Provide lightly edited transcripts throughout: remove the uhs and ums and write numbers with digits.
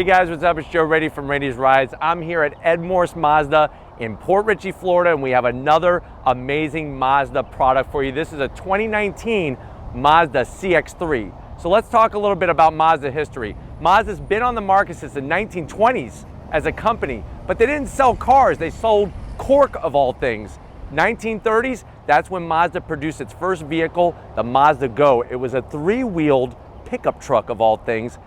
guys, what's up? It's Joe Ready from Ready's Rides. I'm here at Ed Morse Mazda in Port Richey, Florida, and we have another amazing Mazda product for you. This is a 2019 Mazda CX-3. So let's talk a little bit about Mazda history. Mazda's been on the market since the 1920s as a company, but they didn't sell cars, they sold cork of all things. 1930s, that's when Mazda produced its first vehicle, the Mazda Go. It was a three-wheeled pickup truck of all things.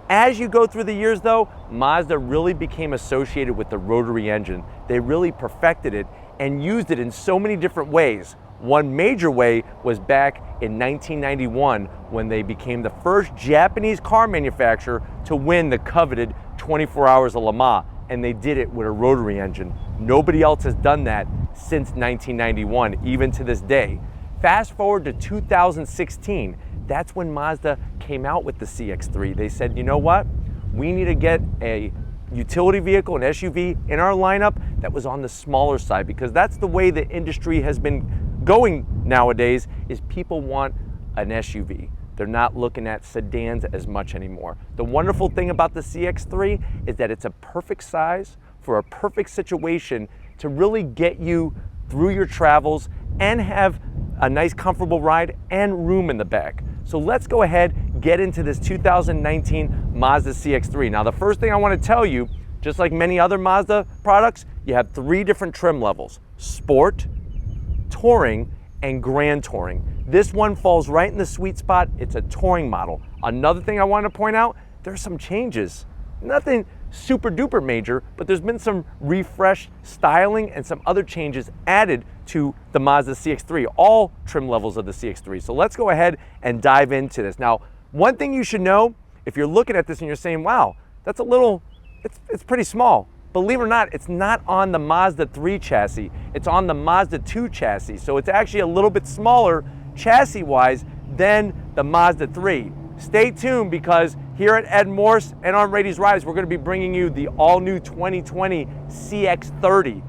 As you go through the years though, Mazda really became associated with the rotary engine. They really perfected it and used it in so many different ways. One major way was back in 1991 when they became the first Japanese car manufacturer to win the coveted 24 Hours of Le Mans, and they did it with a rotary engine. Nobody else has done that since 1991, even to this day. Fast forward to 2016, that's when Mazda came out with the CX-3. They said, you know what? We need to get a utility vehicle, an SUV in our lineup that was on the smaller side, because that's the way the industry has been going nowadays, is people want an SUV. They're not looking at sedans as much anymore. The wonderful thing about the CX-3 is that it's a perfect size for a perfect situation to really get you through your travels and have a nice comfortable ride and room in the back. So let's go ahead, get into this 2019 Mazda CX-3. Now the first thing I want to tell you, just like many other Mazda products, you have three different trim levels: Sport, Touring, and Grand Touring. This one falls right in the sweet spot. It's a touring model. Another thing I want to point out, there's some changes. Nothing super duper major, but there's been some refreshed styling and some other changes added to the Mazda CX-3, all trim levels of the CX-3. So let's go ahead and dive into this. Now, one thing you should know, if you're looking at this and you're saying, wow, that's a little, it's pretty small. Believe it or not, it's not on the Mazda 3 chassis. It's on the Mazda 2 chassis. So it's actually a little bit smaller chassis-wise than the Mazda 3. Stay tuned, because here at Ed Morse and on Ready's Rides, we're going to be bringing you the all-new 2020 CX-30.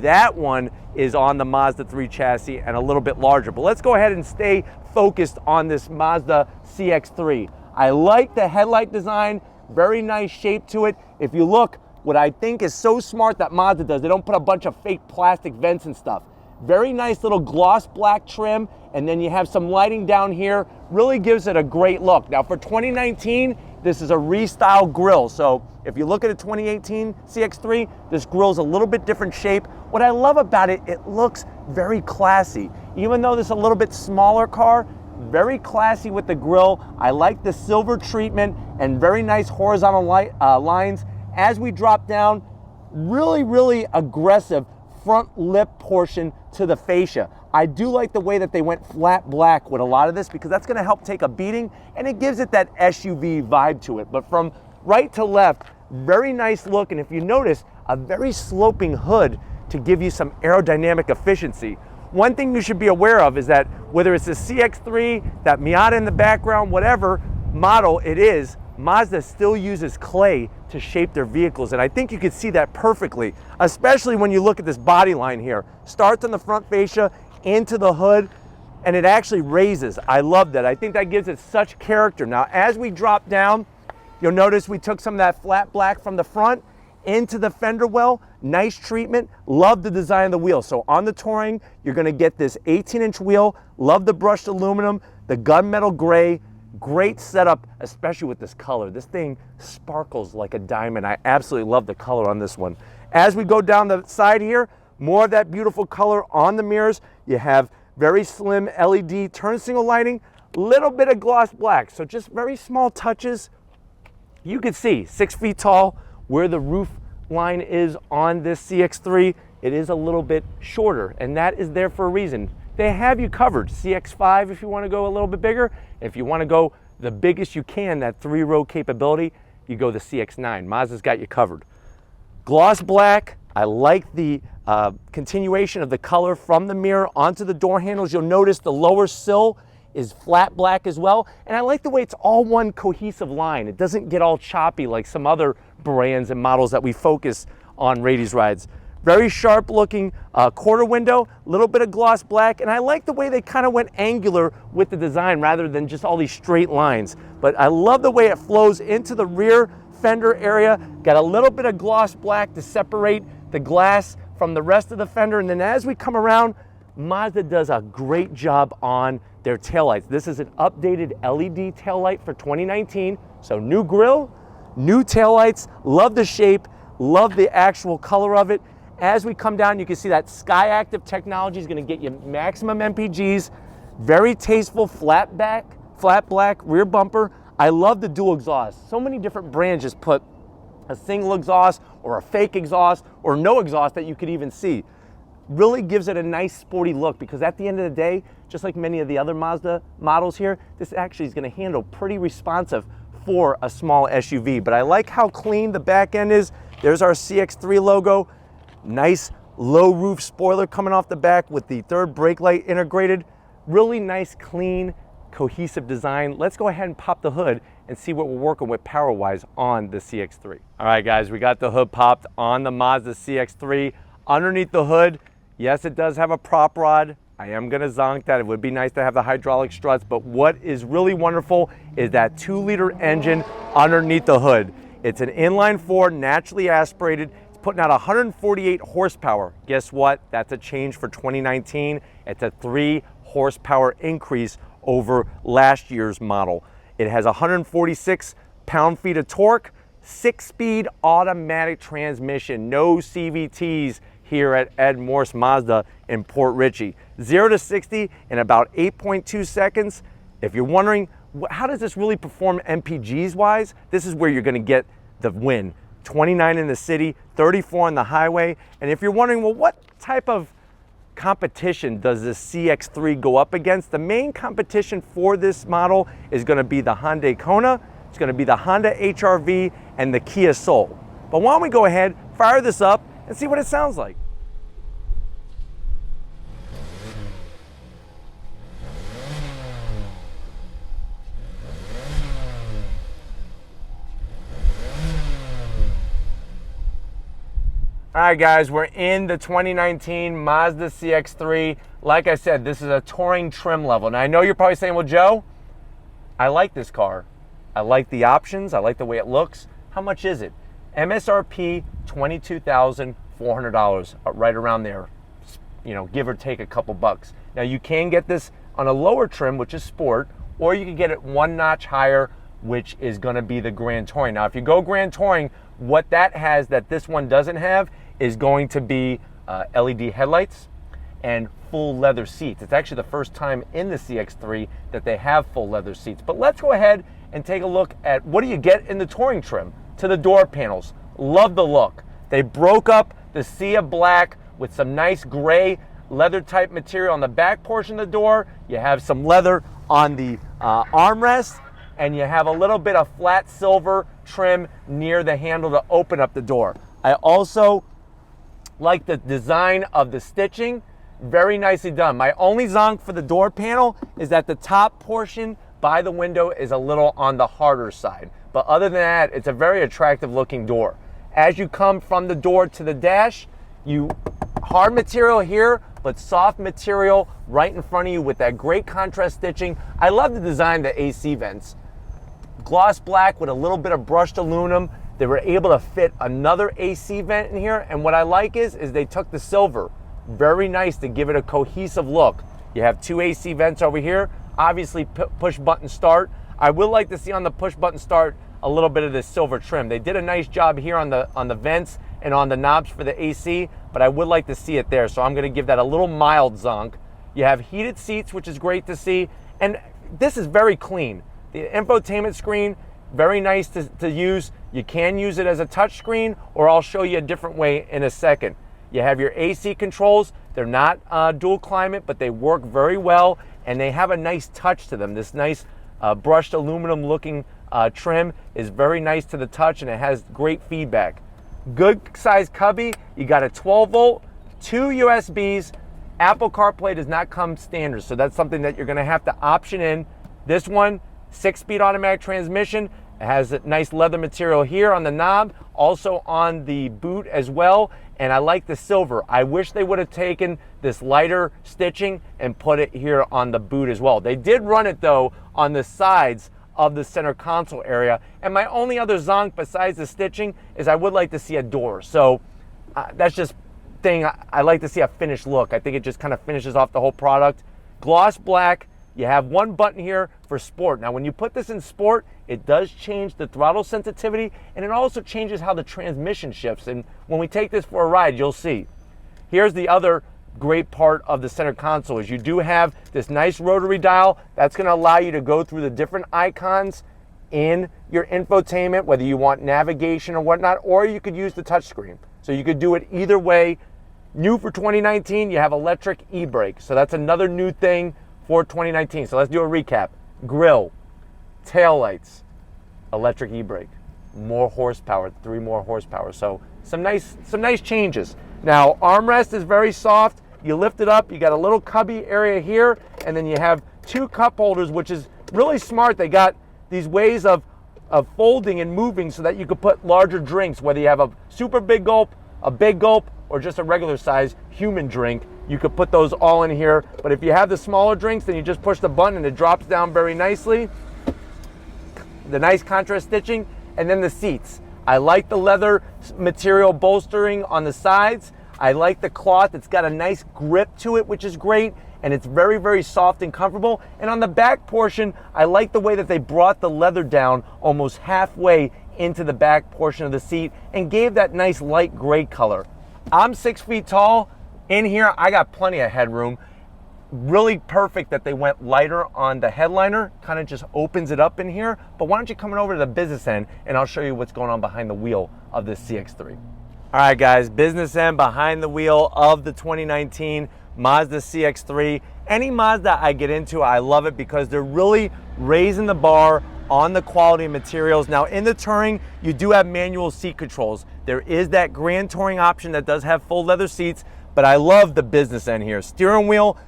That one is on the Mazda 3 chassis and a little bit larger. But let's go ahead and stay focused on this Mazda CX-3. I like the headlight design, very nice shape to it. If you look, what I think is so smart that Mazda does, they don't put a bunch of fake plastic vents and stuff. Very nice little gloss black trim, and then you have some lighting down here. Really gives it a great look. Now for 2019, this is a restyled grille. So if you look at a 2018 CX-3, this grille's a little bit different shape. What I love about it, it looks very classy. Even though this is a little bit smaller car, very classy with the grille. I like the silver treatment and very nice horizontal lines. As we drop down, really aggressive front lip portion to the fascia. I do like the way that they went flat black with a lot of this, because that's going to help take a beating and it gives it that SUV vibe to it. But from right to left, very nice look, and if you notice, a very sloping hood to give you some aerodynamic efficiency. One thing you should be aware of is that whether it's the CX-3, that Miata in the background, whatever model it is, Mazda still uses clay to shape their vehicles, and I think you can see that perfectly, especially when you look at this body line here. Starts on the front fascia, into the hood, and it actually raises. I love that. I think that gives it such character. Now, as we drop down, you'll notice we took some of that flat black from the front into the fender well. Nice treatment. Love the design of the wheel. So on the Touring, you're going to get this 18-inch wheel. Love the brushed aluminum, the gunmetal gray. Great setup, especially with this color. This thing sparkles like a diamond. I absolutely love the color on this one. As we go down the side here, more of that beautiful color on the mirrors. You have very slim LED turn signal lighting, little bit of gloss black. So just very small touches. You can see 6 feet tall where the roof line is on this CX-3. It is a little bit shorter, and that is there for a reason. They have you covered. CX-5 if you want to go a little bit bigger. If you want to go the biggest you can, that 3-row capability, you go the CX-9. Mazda's got you covered. Gloss black. I like the continuation of the color from the mirror onto the door handles. You'll notice the lower sill is flat black as well. And I like the way it's all one cohesive line. It doesn't get all choppy like some other brands and models that we focus on Ready's Rides. Very sharp looking quarter window, a little bit of gloss black, and I like the way they kind of went angular with the design rather than just all these straight lines. But I love the way it flows into the rear fender area, got a little bit of gloss black to separate the glass from the rest of the fender. And then as we come around, Mazda does a great job on their taillights. This is an updated LED taillight for 2019. So new grille, new taillights, love the shape, love the actual color of it. As we come down, you can see that Sky Active technology is gonna get you maximum MPGs, very tasteful flat black rear bumper. I love the dual exhaust. So many different brands just put a single exhaust or a fake exhaust or no exhaust that you could even see. Really gives it a nice sporty look, because at the end of the day, just like many of the other Mazda models here, this actually is gonna handle pretty responsive for a small SUV. But I like how clean the back end is. There's our CX-3 logo. Nice low roof spoiler coming off the back with the third brake light integrated. Really nice, clean, cohesive design. Let's go ahead and pop the hood and see what we're working with power-wise on the CX-3. All right, guys, we got the hood popped on the Mazda CX-3. Underneath the hood, yes, it does have a prop rod. I am gonna zonk that. It would be nice to have the hydraulic struts, but what is really wonderful is that 2-liter engine underneath the hood. It's an inline-4, naturally aspirated. It's putting out 148 horsepower. Guess what? That's a change for 2019. It's a 3 horsepower increase over last year's model. It has 146 pound-feet of torque, 6-speed automatic transmission, no CVTs here at Ed Morse Mazda in Port Richey. 0 to 60 in about 8.2 seconds. If you're wondering, how does this really perform MPGs wise? This is where you're gonna get the win. 29 in the city, 34 on the highway. And if you're wondering, well, what type of competition does the CX-3 go up against? The main competition for this model is gonna be the Hyundai Kona, it's gonna be the Honda HR-V, and the Kia Soul. But why don't we go ahead, fire this up, and see what it sounds like. All right, guys, we're in the 2019 Mazda CX-3. Like I said, this is a touring trim level. Now, I know you're probably saying, well, Joe, I like this car. I like the options. I like the way it looks. How much is it? MSRP, $22,400, right around there, you know, give or take a couple bucks. Now, you can get this on a lower trim, which is Sport, or you can get it one notch higher, which is gonna be the Grand Touring. Now, if you go Grand Touring, what that has that this one doesn't have is going to be LED headlights and full leather seats. It's actually the first time in the CX-3 that they have full leather seats. But let's go ahead and take a look at what do you get in the touring trim. To the door panels, love the look. They broke up the sea of black with some nice gray leather type material on the back portion of the door. You have some leather on the armrest, and you have a little bit of flat silver trim near the handle to open up the door. I also like the design of the stitching, very nicely done. My only zonk for the door panel is that the top portion by the window is a little on the harder side. But other than that, it's a very attractive looking door. As you come from the door to the dash, hard material here, but soft material right in front of you with that great contrast stitching. I love the design of the AC vents. Gloss black with a little bit of brushed aluminum. They were able to fit another AC vent in here, and what I like is they took the silver. Very nice to give it a cohesive look. You have 2 AC vents over here, obviously push button start. I would like to see on the push button start a little bit of this silver trim. They did a nice job here on the vents and on the knobs for the AC, but I would like to see it there, so I'm gonna give that a little mild zonk. You have heated seats, which is great to see, and this is very clean. The infotainment screen, very nice to use. You can use it as a touch screen, or I'll show you a different way in a second. You have your AC controls. They're not dual climate, but they work very well, and they have a nice touch to them. This nice brushed aluminum looking trim is very nice to the touch, and it has great feedback. Good size cubby. You got a 12 volt, 2 USBs. Apple CarPlay does not come standard, so that's something that you're gonna have to option in. This one, 6-speed automatic transmission. It has a nice leather material here on the knob, also on the boot as well, and I like the silver. I wish they would have taken this lighter stitching and put it here on the boot as well. They did run it though on the sides of the center console area. And my only other zonk besides the stitching is I would like to see a door. So that's just thing, I like to see a finished look. I think it just kind of finishes off the whole product. Gloss black. You have one button here for sport. Now when you put this in sport, it does change the throttle sensitivity, and it also changes how the transmission shifts. And when we take this for a ride, you'll see. Here's the other great part of the center console is you do have this nice rotary dial that's going to allow you to go through the different icons in your infotainment, whether you want navigation or whatnot, or you could use the touchscreen. So you could do it either way. New for 2019, you have electric e-brake. So that's another new thing for 2019. So let's do a recap. Grille, taillights, electric e-brake, more horsepower, 3 more horsepower. So some nice changes. Now armrest is very soft. You lift it up, you got a little cubby area here, and then you have 2 cup holders, which is really smart. They got these ways of folding and moving so that you could put larger drinks, whether you have a super big gulp, a big gulp, or just a regular size human drink. You could put those all in here. But if you have the smaller drinks, then you just push the button and it drops down very nicely. The nice contrast stitching, and then the seats. I like the leather material bolstering on the sides. I like the cloth. It's got a nice grip to it, which is great. And it's very, very soft and comfortable. And on the back portion, I like the way that they brought the leather down almost halfway into the back portion of the seat and gave that nice light gray color. I'm 6 feet tall. In here, I got plenty of headroom. Really perfect that they went lighter on the headliner, kind of just opens it up in here. But why don't you come over to the business end and I'll show you what's going on behind the wheel of this CX-3. All right guys, business end behind the wheel of the 2019 Mazda CX-3. Any Mazda I get into, I love it because they're really raising the bar on the quality materials. Now in the Touring, you do have manual seat controls. There is that Grand Touring option that does have full leather seats, but I love the business end here. Steering wheel,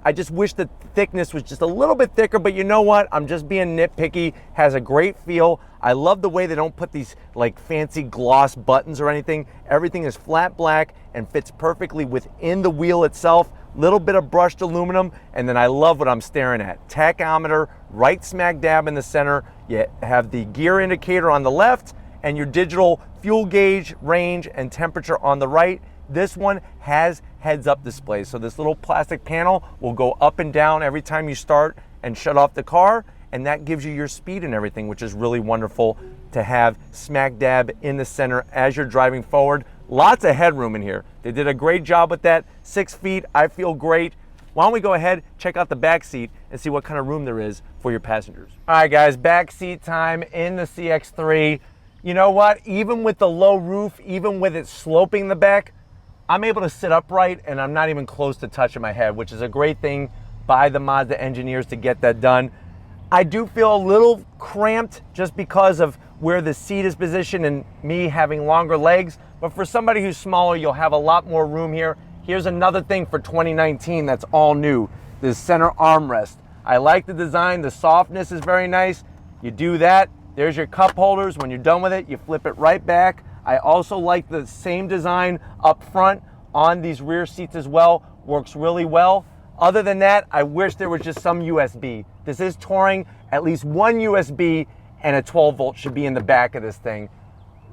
I just wish the thickness was just a little bit thicker, but you know what? I'm just being nitpicky. Has a great feel. I love the way they don't put these like fancy gloss buttons or anything. Everything is flat black and fits perfectly within the wheel itself. Little bit of brushed aluminum, and then I love what I'm staring at. Tachometer right smack dab in the center. You have the gear indicator on the left and your digital fuel gauge, range, and temperature on the right. This one has heads-up display, so this little plastic panel will go up and down every time you start and shut off the car, and that gives you your speed and everything, which is really wonderful to have smack dab in the center as you're driving forward. Lots of headroom in here. They did a great job with that. 6 feet, I feel great. Why don't we go ahead, check out the back seat and see what kind of room there is for your passengers. All right guys, back seat time in the CX-3. You know what, even with the low roof, even with it sloping the back, I'm able to sit upright and I'm not even close to touching my head, which is a great thing by the Mazda engineers to get that done. I do feel a little cramped just because of where the seat is positioned and me having longer legs, but for somebody who's smaller, you'll have a lot more room here. Here's another thing for 2019 that's all new, this center armrest. I like the design, the softness is very nice. You do that, there's your cup holders. When you're done with it, you flip it right back. I also like the same design up front on these rear seats as well. Works really well. Other than that, I wish there was just some USB. This is Touring. At least one USB and a 12 volt should be in the back of this thing.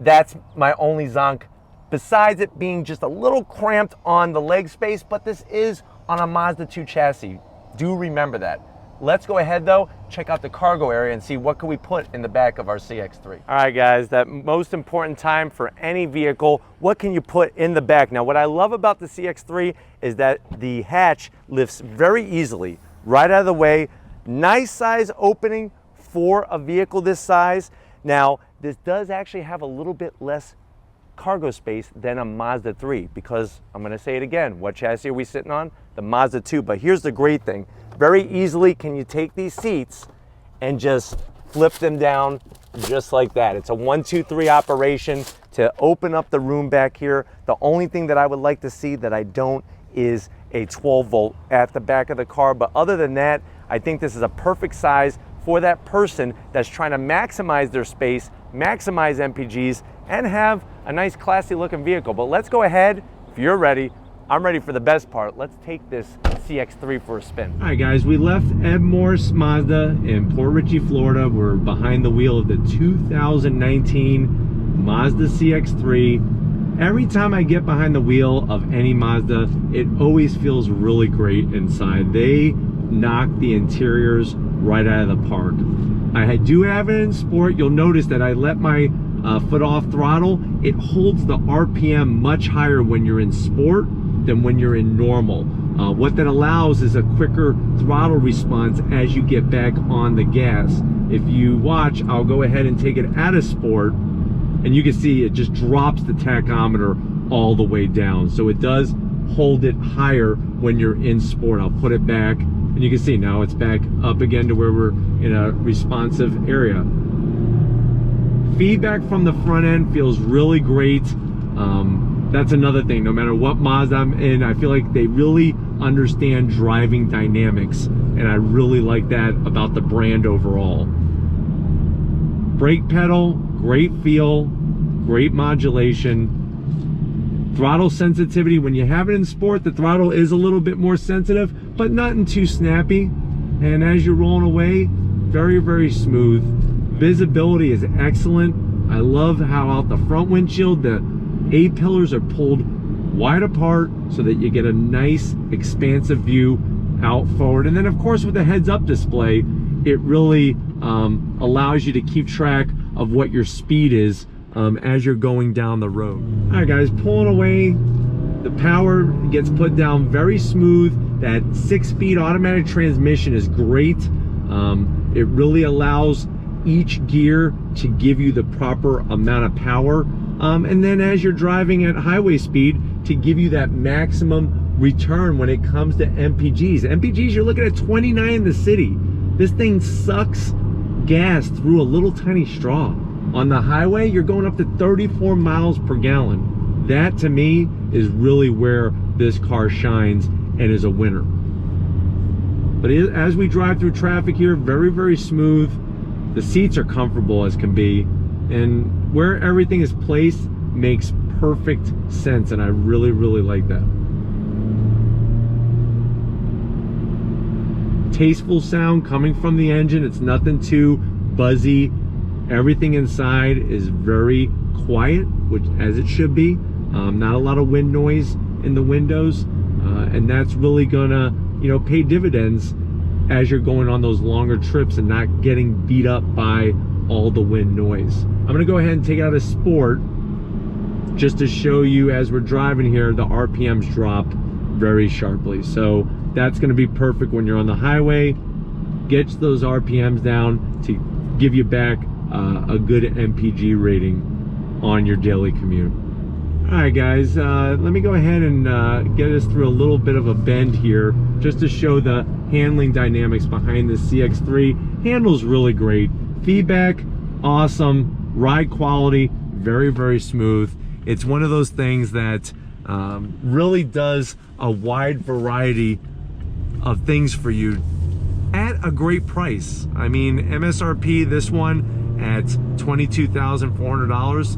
That's my only zonk. Besides it being just a little cramped on the leg space, but this is on a Mazda 2 chassis. Do remember that. Let's go ahead though, check out the cargo area and see what can we put in the back of our CX-3. All right guys, that most important time for any vehicle, what can you put in the back? Now what I love about the CX-3 is that the hatch lifts very easily, right out of the way. Nice size opening for a vehicle this size. Now this does actually have a little bit less cargo space than a Mazda 3 because I'm gonna say it again, what chassis are we sitting on? The Mazda 2, but here's the great thing. Very easily can you take these seats and just flip them down just like that. It's a 1, 2, 3 operation to open up the room back here. The only thing that I would like to see that I don't is a 12 volt at the back of the car, but other than that, I think this is a perfect size for that person that's trying to maximize their space, maximize MPGs, and have a nice classy looking vehicle. But let's go ahead, if you're ready, I'm ready for the best part. Let's take this CX-3 for a spin. All right, guys, we left Ed Morse Mazda in Port Richey, Florida. We're behind the wheel of the 2019 Mazda CX-3. Every time I get behind the wheel of any Mazda, it always feels really great inside. They knock the interiors right out of the park. I do have it in sport. You'll notice that I let my foot off throttle. It holds the RPM much higher when you're in sport than when you're in normal. What that allows is a quicker throttle response as you get back on the gas. If you watch, I'll go ahead and take it out of sport, and you can see it just drops the tachometer all the way down. So it does hold it higher when you're in sport. I'll put it back, and you can see now it's back up again to where we're in a responsive area. Feedback from the front end feels really great. That's another thing. No matter what Mazda I'm in, I feel like they really understand driving dynamics, and I really like that about the brand overall. Brake pedal, great feel, great modulation. Throttle sensitivity, when you have it in sport, the throttle is a little bit more sensitive, but nothing too snappy. And as you're rolling away, very, very smooth. Visibility is excellent. I love how out the front windshield, the A-pillars are pulled wide apart so that you get a nice expansive view out forward. And then of course with the heads-up display, it really allows you to keep track of what your speed is as you're going down the road. All right, guys, pulling away, the power gets put down very smooth. That 6-speed automatic transmission is great. It really allows each gear to give you the proper amount of power. And then as you're driving at highway speed, to give you that maximum return when it comes to MPGs. MPGs, you're looking at 29 in the city. This thing sucks gas through a little tiny straw. On the highway, you're going up to 34 miles per gallon. That, to me, is really where this car shines and is a winner. But as we drive through traffic here, very, very smooth. The seats are comfortable as can be, and where everything is placed makes perfect sense, and I really, really like that. Tasteful sound coming from the engine. It's nothing too buzzy. Everything inside is very quiet, which as it should be. Not a lot of wind noise in the windows, and that's really gonna, pay dividends as you're going on those longer trips and not getting beat up by all the wind noise. I'm gonna go ahead and take it out of sport just to show you as we're driving here, the RPMs drop very sharply. So that's gonna be perfect when you're on the highway. Gets those RPMs down to give you back a good MPG rating on your daily commute. All right, guys, let me go ahead and get us through a little bit of a bend here just to show the handling dynamics behind the CX-3. Handles really great. Feedback, awesome. Ride quality, very, very smooth. It's one of those things that really does a wide variety of things for you at a great price. I mean, MSRP, this one at $22,400.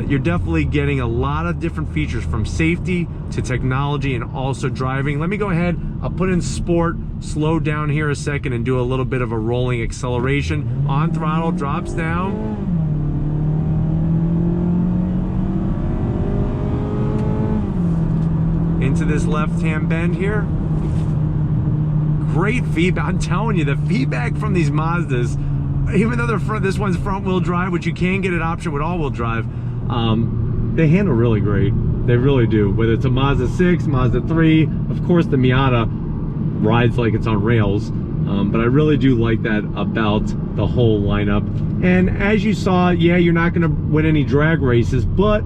You're definitely getting a lot of different features, from safety to technology and also driving. Let me go ahead, I'll put in sport, slow down here a second and do a little bit of a rolling acceleration. On throttle, drops down. Into this left-hand bend here. Great feedback. I'm telling you, the feedback from these Mazdas, even though this one's front-wheel drive, which you can get an option with all-wheel drive, they handle really great. They really do. Whether it's a Mazda 6, Mazda 3, of course the Miata rides like it's on rails, but I really do like that about the whole lineup. And as you saw, yeah, you're not going to win any drag races, but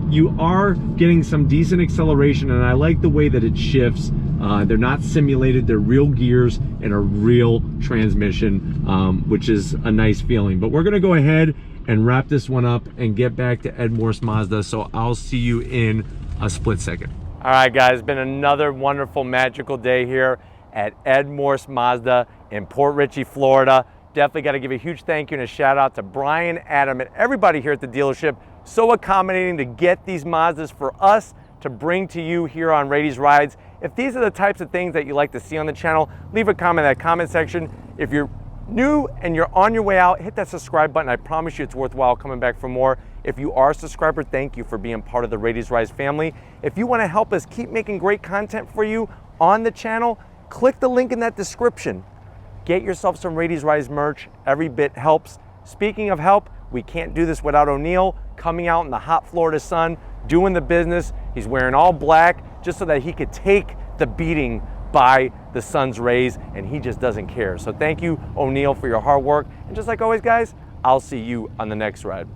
you are getting some decent acceleration, and I like the way that it shifts. They're not simulated, they're real gears and a real transmission, which is a nice feeling. But we're gonna go ahead and wrap this one up and get back to Ed Morse Mazda, so I'll see you in a split second. All right, guys, it's been another wonderful, magical day here at Ed Morse Mazda in Port Richey, Florida. Definitely got to give a huge thank you and a shout out to Brian, Adam, and everybody here at the dealership. So accommodating to get these Mazdas for us to to bring to you here on Rady's Rides. If these are the types of things that you like to see on the channel, leave a comment in that comment section. If you're new and you're on your way out, hit that subscribe button. I promise you it's worthwhile coming back for more. If you are a subscriber, thank you for being part of the Rady's Rides family. If you want to help us keep making great content for you on the channel, click the link in that description. Get yourself some Rady's Rides merch. Every bit helps. Speaking of help, we can't do this without O'Neal coming out in the hot Florida sun, doing the business. He's wearing all black just so that he could take the beating by the sun's rays, and he just doesn't care. So thank you, O'Neal, for your hard work. And just like always, guys, I'll see you on the next ride.